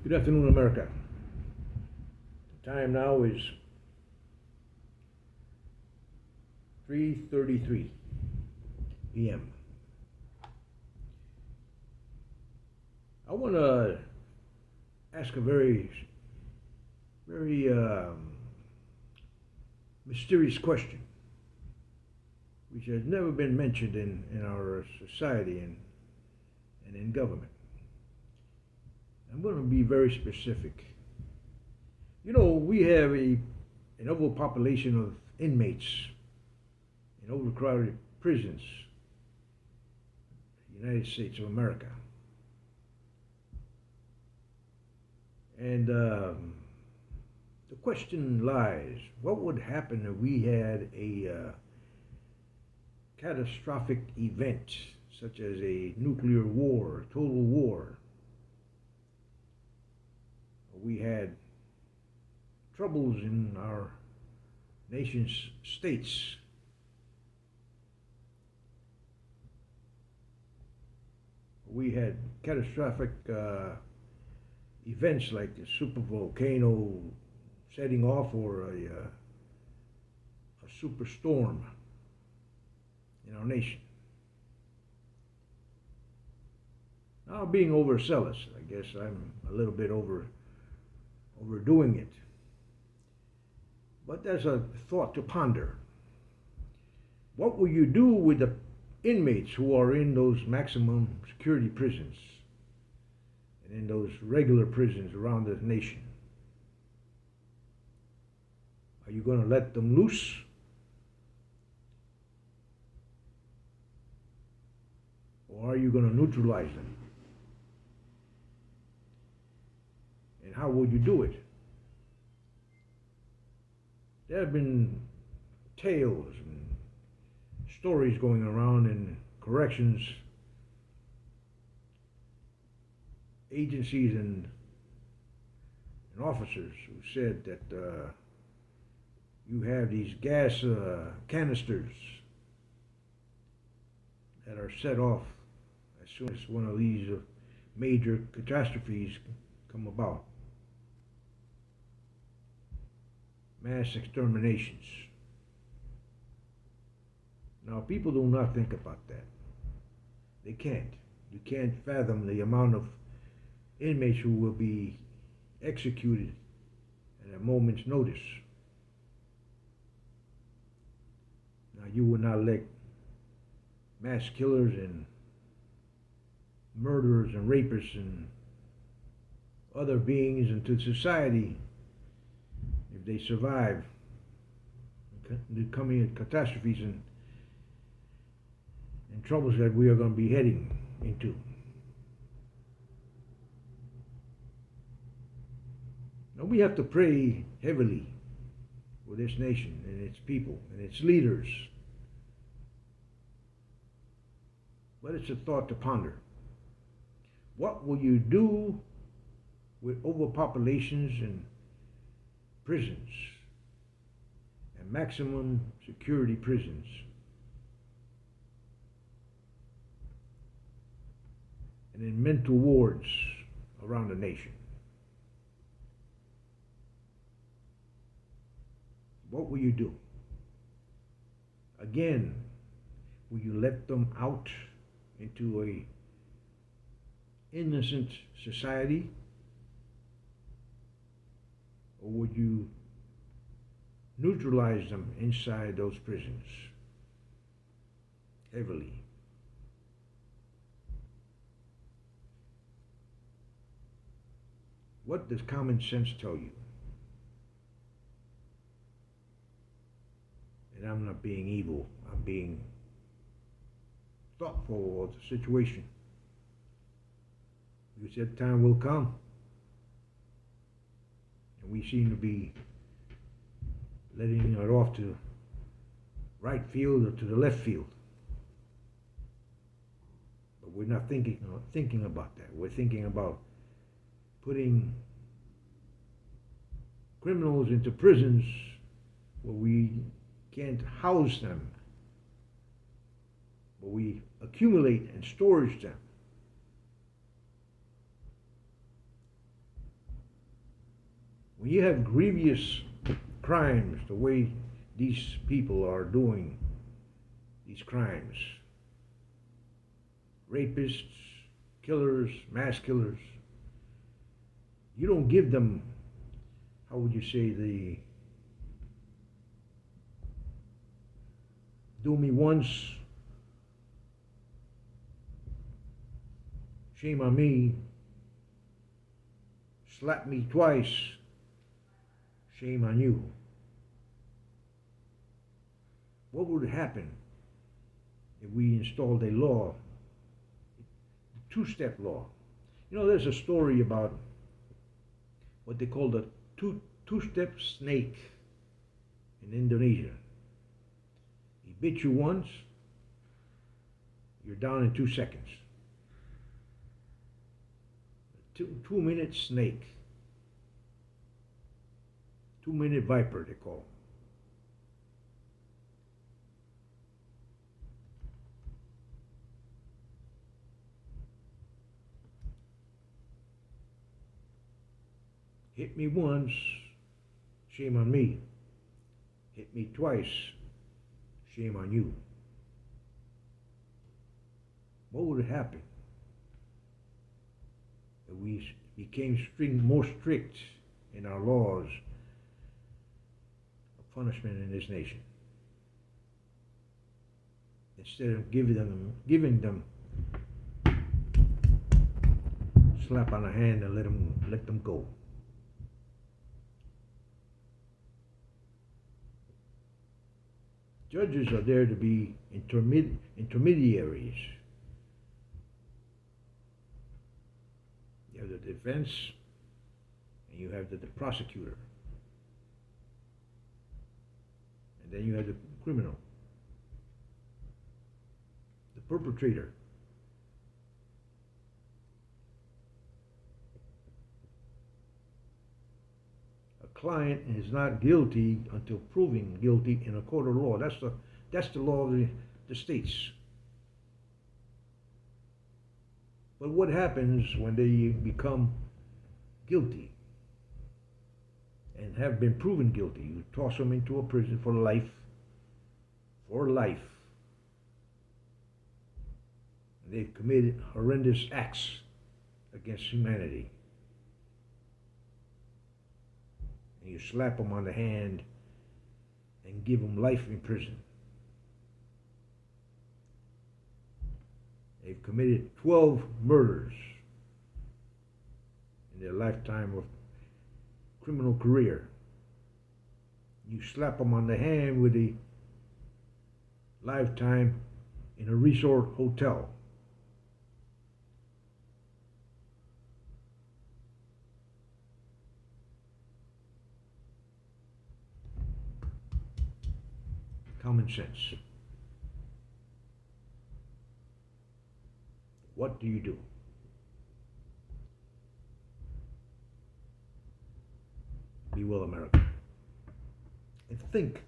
Good afternoon, America. The time now is 3:33 p.m. I want to ask a very mysterious question, which has never been mentioned in our society and in government. I'm going to be very specific. You know, we have an overpopulation of inmates in overcrowded prisons, in the United States of America. And the question lies, what would happen if we had a catastrophic event, such as a nuclear war, total war? We had troubles in our nation's states. We had catastrophic events like the super volcano setting off, or a super storm in our nation. Now, being overzealous, I guess I'm a little bit overdoing it. But there's a thought to ponder. What will you do with the inmates who are in those maximum security prisons and in those regular prisons around the nation? Are you going to let them loose? Or are you going to neutralize them? And how would you do it? There have been tales and stories going around in corrections agencies and officers who said that you have these gas canisters that are set off as soon as one of these major catastrophes come about. Mass exterminations. Now, people do not think about that. They can't. You can't fathom the amount of inmates who will be executed at a moment's notice. Now, you will not let mass killers and murderers and rapists and other beings into society, if they survive the coming catastrophes and troubles that we are going to be heading into. Now, we have to pray heavily for this nation and its people and its leaders. But it's a thought to ponder. What will you do with overpopulations in prisons and maximum security prisons? And in mental wards around the nation? What will you do? Again, will you let them out into a innocent society? Or would you neutralize them inside those prisons heavily? What does common sense tell you? And I'm not being evil, I'm being thoughtful of the situation. Because that time will come. And we seem to be letting it off to right field or to the left field. But we're not thinking about that. We're thinking about putting criminals into prisons where we can't house them, but we accumulate and storage them. when you have grievous crimes, the way these people are doing these crimes, rapists, killers, mass killers, you don't give them, how would you say, the do me once, shame on me, slap me twice, shame on you. What would happen if we installed a law, a two-step law? You know, there's a story about what they call the two-step snake in Indonesia. He bit you once, you're down in 2 seconds. A 2-minute snake, 2-minute viper they call. Hit me once, shame on me. Hit me twice, shame on you. What would happen if we became more strict in our laws of punishment in this nation? Instead of giving them slap on the hand and let them go. Judges are there to be intermediaries. You have the defense and you have the prosecutor. And then you have the criminal, the perpetrator. Client is not guilty until proven guilty in a court of law. That's the law of the states. But what happens when they become guilty and have been proven guilty? You toss them into a prison for life. For life. And they've committed horrendous acts against humanity. You slap them on the hand and give them life in prison. They've committed 12 murders in their lifetime of criminal career. You slap them on the hand with a lifetime in a resort hotel. Common sense. What do you do? Be well, America. And think.